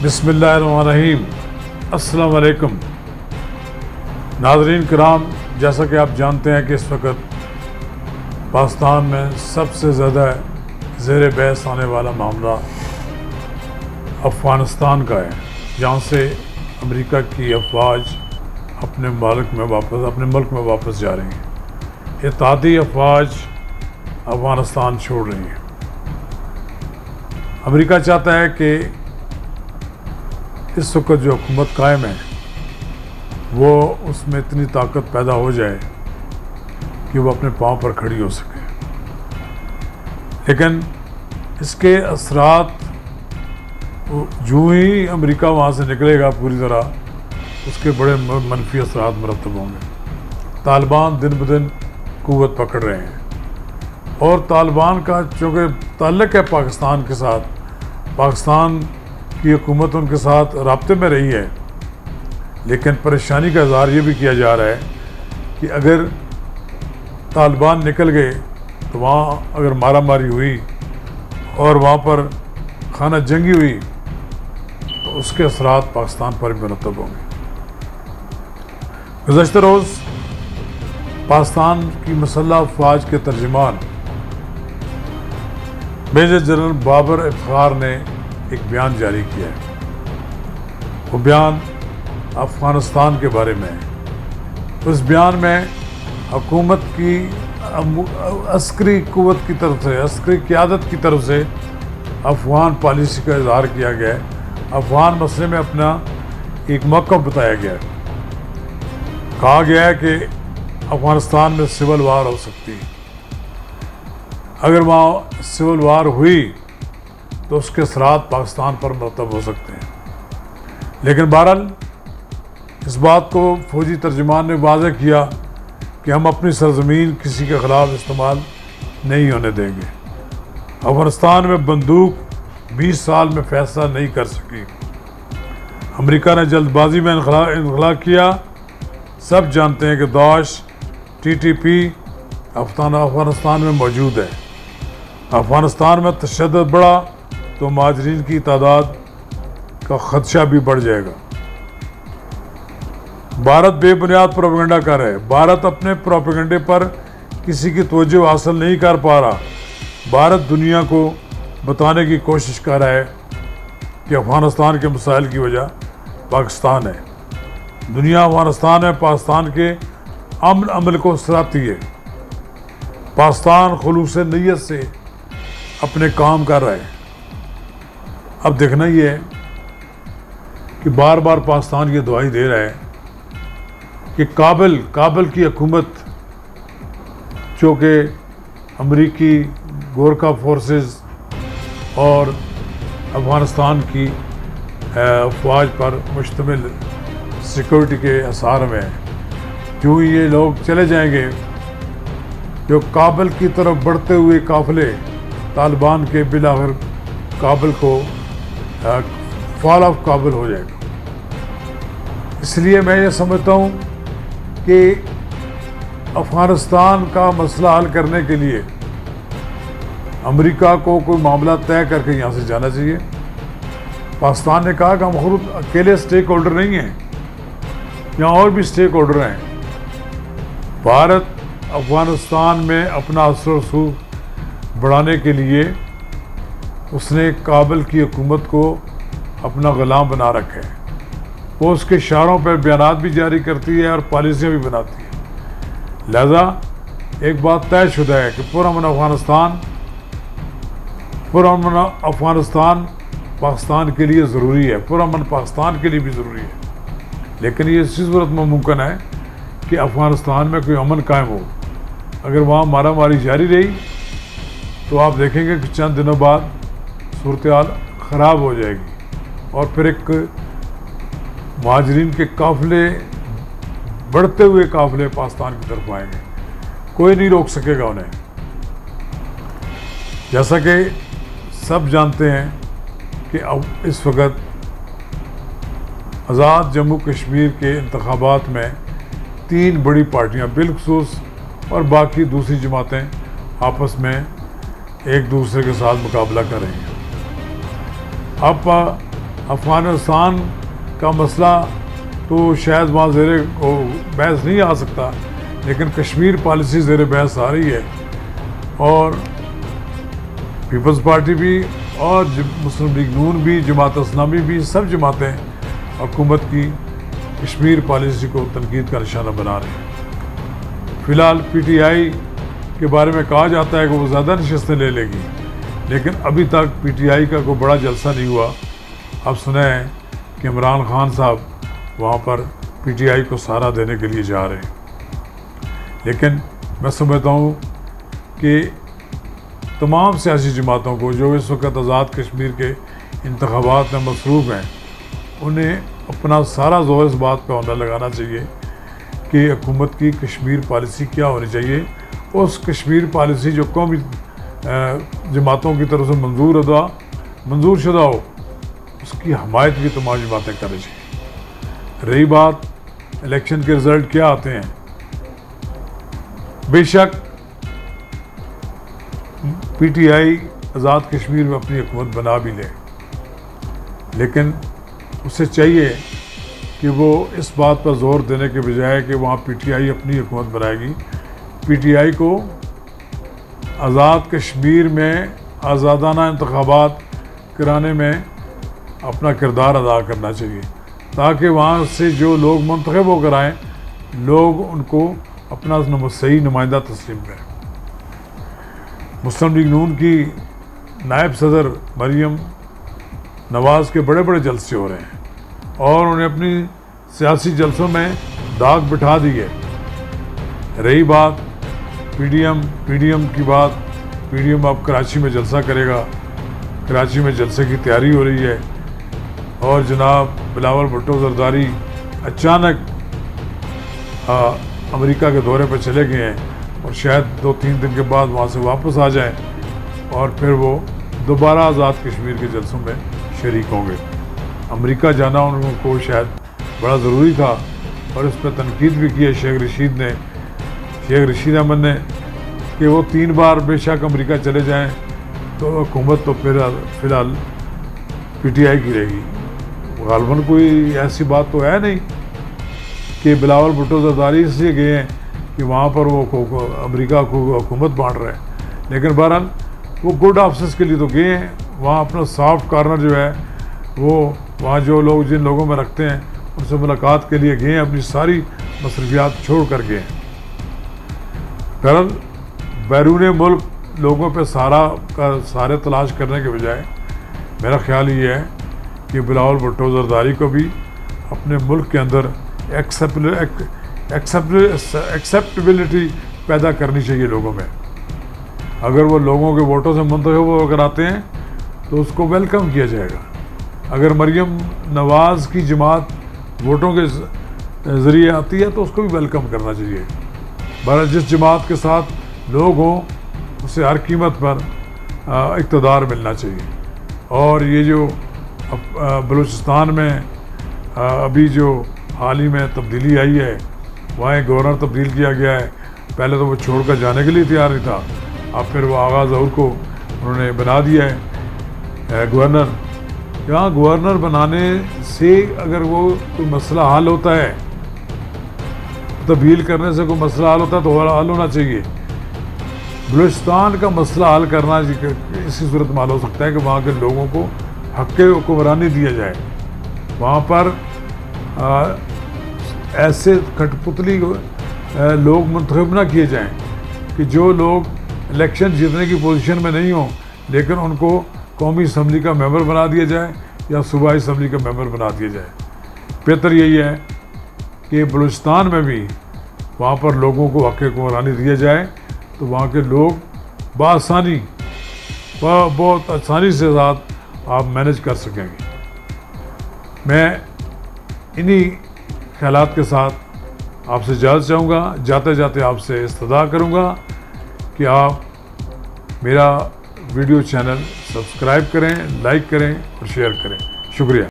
बिस्मिल्लाहिर्रहमानिर्रहीम। अस्सलाम वालेकुम नाज़रीन किराम, जैसा कि आप जानते हैं कि इस वक्त पाकिस्तान में सबसे ज़्यादा ज़ेर बहस आने वाला मामला अफ़गानिस्तान का है, जहाँ से अमेरिका की अफवाज अपने मुल्क में वापस जा रही हैं। इत्तेहादी अफवाज अफ़गानिस्तान छोड़ रही हैं। अमेरिका चाहता है कि इस वक्त जो हुकूमत कायम है वो उसमें इतनी ताकत पैदा हो जाए कि वो अपने पाँव पर खड़ी हो सके, लेकिन इसके असरात जो ही अमेरिका वहाँ से निकलेगा पूरी तरह, उसके बड़े मनफी असरात मरतब होंगे। तालिबान दिन ब दिन क़ुव्वत पकड़ रहे हैं और तालिबान का चूँकि ताल्लुक़ है पाकिस्तान के साथ, पाकिस्तान की हुकूमत उनके साथ राब्ते में रही है, लेकिन परेशानी का इज़हार ये भी किया जा रहा है कि अगर तालिबान निकल गए तो वहाँ अगर मारा मारी हुई और वहाँ पर खाना जंगी हुई तो उसके असरात पाकिस्तान पर भी मुरतब होंगे। गुज़श्ता रोज़ पाकिस्तान की मुसल्लह अफ़वाज के तर्जुमान मेजर जनरल बाबर इफ्तिखार ने एक बयान जारी किया है। वो बयान अफ़गानिस्तान के बारे में है। उस बयान में हुकूमत की अस्करी क़ुव्वत की तरफ से, अस्करी क़यादत की तरफ से अफ़गान पॉलिसी का इज़हार किया गया है। अफ़गान मसले में अपना एक मौक़िफ़ बताया गया है। कहा गया है कि अफ़गानिस्तान में सिविल वार हो सकती है। अगर वहाँ सिविल वार हुई तो उसके असरात पाकिस्तान पर मरतब हो सकते हैं। लेकिन बहरहाल इस बात को फ़ौजी तर्जुमान ने वाज़ेह किया कि हम अपनी सरज़मीन किसी के ख़िलाफ़ इस्तेमाल नहीं होने देंगे। अफ़गानिस्तान में बंदूक 20 साल में फ़ैसला नहीं कर सकी। अमेरिका ने जल्दबाजी में इनख़ला किया। सब जानते हैं कि दाश TTP अफ़गानिस्तान में मौजूद है। अफ़गानिस्तान में तशद्दुद बढ़ा तो मुहाजिरीन की तादाद का ख़दशा भी बढ़ जाएगा। भारत बेबुनियाद प्रोपेगेंडा कर रहा है। भारत अपने प्रोपेगेंडे पर किसी की तवज्जो हासिल नहीं कर पा रहा। भारत दुनिया को बताने की कोशिश कर रहा है कि अफ़गानिस्तान के मसाइल की वजह पाकिस्तान है। दुनिया अफ़गानिस्तान में पाकिस्तान के अमन अमल को सराहती है। पाकिस्तान खुलूस नीयत से अपने काम कर रहा है। अब देखना ये है कि बार बार पाकिस्तान ये दुआई दे रहा है कि काबल की हुकूमत, जो कि अमरीकी गोरखा फोर्सेस और अफ़गानिस्तान की अफवाज पर मुश्तमिल सिक्योरिटी के असार में है, जो ही ये लोग चले जाएंगे, जो काबल की तरफ बढ़ते हुए काफ़िले तालिबान के बिलाखिर काबल को फॉल ऑफ काबल हो जाएगा। इसलिए मैं ये समझता हूँ कि अफ़गानिस्तान का मसला हल करने के लिए अमेरिका को कोई मामला तय करके यहाँ से जाना चाहिए। पाकिस्तान ने कहा कि हम खुद अकेले स्टेक होल्डर नहीं हैं, यहाँ और भी स्टेक होल्डर हैं। भारत अफ़गानिस्तान में अपना असर रसूख बढ़ाने के लिए उसने काबल की हुकूमत को अपना ग़ुलाम बना रखा है। वो उसके इशारों पर बयानात भी जारी करती है और पॉलिसियाँ भी बनाती है। लिहाजा एक बात तयशुदा है कि पुरअमन अफ़गानिस्तान पाकिस्तान के लिए ज़रूरी है, पुरअमन पाकिस्तान के लिए भी ज़रूरी है। लेकिन ये इसी सूरत में मुमकिन है कि अफ़गानिस्तान में कोई अमन कायम हो। अगर वहाँ मारा मारी जारी रही तो आप देखेंगे कि चंद दिनों बाद सूरत-ए-हाल ख़राब हो जाएगी और फिर एक मुहाजिरीन के काफ़िले, बढ़ते हुए काफ़िले पाकिस्तान की तरफ आएंगे। कोई नहीं रोक सकेगा उन्हें। जैसा कि सब जानते हैं कि अब इस वक्त आज़ाद जम्मू कश्मीर के इंतखाबात में 3 बड़ी पार्टियां बिलखुसूस और बाकी दूसरी जमातें आपस में एक दूसरे के साथ मुकाबला कर रही हैं। अब अफ़गानिस्तान का मसला तो शायद वहाँ ज़ेरे बहस नहीं आ सकता, लेकिन कश्मीर पॉलिसी ज़ेरे बहस आ रही है। और पीपल्स पार्टी भी और मुस्लिम लीग नून भी, जमात इस्लामी भी, सब जमातें हुकूमत की कश्मीर पॉलिसी को तनकीद का निशाना बना रहे हैं। फ़िलहाल PTI के बारे में कहा जाता है कि वो ज़्यादा नशस्तें ले लेगी, लेकिन अभी तक PTI का कोई बड़ा जलसा नहीं हुआ। अब सुना है कि इमरान खान साहब वहाँ पर PTI को सहारा देने के लिए जा रहे हैं। लेकिन मैं समझता हूँ कि तमाम सियासी जमातों को जो इस वक्त आज़ाद कश्मीर के इंतखाबात में मसरूफ़ हैं, उन्हें अपना सारा जोर इस बात पर होना लगाना चाहिए कि हुकूमत की कश्मीर पॉलिसी क्या होनी चाहिए। उस कश्मीर पॉलिसी जो कौमी जमातों की तरफ से मंजूर शुदा हो, उसकी हमायत भी तमाम जमातें करनी चाहिए। रही बात इलेक्शन के रिज़ल्ट क्या आते हैं, बेशक PTI आज़ाद कश्मीर में अपनी हुकूमत बना भी ले, लेकिन उसे चाहिए कि वो इस बात पर जोर देने के बजाय कि वहाँ PTI अपनी हुकूमत बनाएगी, PTI को आज़ाद कश्मीर में आज़ादाना इंतखाबात कराने में अपना किरदार अदा करना चाहिए, ताकि वहाँ से जो लोग मुंतखब होकर आएँ, लोग उनको अपना सही नुमाइंदा तस्लीम करें। मुस्लिम लीग नून की नायब सदर मरियम नवाज़ के बड़े बड़े जलसे हो रहे हैं और उन्हें अपनी सियासी जलसों में दाग बिठा दी है। रही बात PDM की बात, PDM अब कराची में जलसा करेगा, कराची में जलसे की तैयारी हो रही है। और जनाब बिलावल भुट्टो जरदारी अचानक अमेरिका के दौरे पर चले गए हैं और शायद 2-3 दिन के बाद वहाँ से वापस आ जाएं और फिर वो दोबारा आज़ाद कश्मीर के जलसों में शरीक होंगे। अमेरिका जाना उनको शायद बड़ा ज़रूरी था और इस पर तनकीद भी की है शेख रशीद अहमद ने कि वो 3 बार बेशक अमेरिका चले जाएं तो हुकूमत तो फ़िलहाल PTI की रहेगी। गालबन कोई ऐसी बात तो है नहीं कि बिलावल भुट्टो जरदारी इसलिए गए हैं कि वहाँ पर वो अमेरिका को हुकूमत बांट रहे हैं, लेकिन बहरहाल वो गुड ऑफिस के लिए तो गए हैं। वहाँ अपना सॉफ्ट कॉर्नर जो है वो वहाँ जो लोग जिन लोगों में रखते हैं उनसे मुलाकात के लिए गए हैं, अपनी सारी मसरूफियात छोड़ कर गए हैं। बहरहाल बैरून मुल्क लोगों पे सारे तलाश करने के बजाय मेरा ख्याल ये है कि बिलावल भुट्टो जरदारी को भी अपने मुल्क के अंदर एक्सेप्टेबिलिटी पैदा करनी चाहिए लोगों में। अगर वो लोगों के वोटों से मुंतखब होकर आते हैं तो उसको वेलकम किया जाएगा। अगर मरियम नवाज़ की जमात वोटों के ज़रिए आती है तो उसको भी वेलकम करना चाहिए। बहरहाल जिस जमात के साथ लोग हों उसे हर कीमत पर इक़्तिदार मिलना चाहिए। और ये जो बलूचिस्तान में अभी जो हाल ही में तब्दीली आई है, वहाँ गवर्नर तब्दील किया गया है। पहले तो वो छोड़कर जाने के लिए तैयार नहीं था, अब फिर वो आगा ज़हूर को उन्होंने बना दिया है गवर्नर। यहाँ गवर्नर बनाने से अगर वो कोई मसला हल होता है, तब्दील करने से कोई मसला हल होता है तो हल होना चाहिए। बलूचिस्तान का मसला हल करना इसी सूरत में हल हो सकता है कि वहाँ के लोगों को हक़ हुक्मरानी दिया जाए। वहाँ पर ऐसे कठपुतली लोग मुंतखब ना किए जाएं कि जो लोग इलेक्शन जीतने की पोजीशन में नहीं हों, लेकिन उनको कौमी असम्बली का मेंबर बना दिया जाए या सूबाई असम्बली का मेंबर बना दिया जाए। बेहतर यही है कि बलूचिस्तान में भी वहाँ पर लोगों को हक़ हुक्मरानी दिया जाए तो वहाँ के लोग बआसानी बहुत आसानी से साथ आप मैनेज कर सकेंगे। मैं इन्हीं ख्यालात के साथ आपसे इजाज़त चाहूँगा। जाते जाते आपसे इस्तदा करूँगा कि आप मेरा वीडियो चैनल सब्सक्राइब करें, लाइक करें और शेयर करें। शुक्रिया।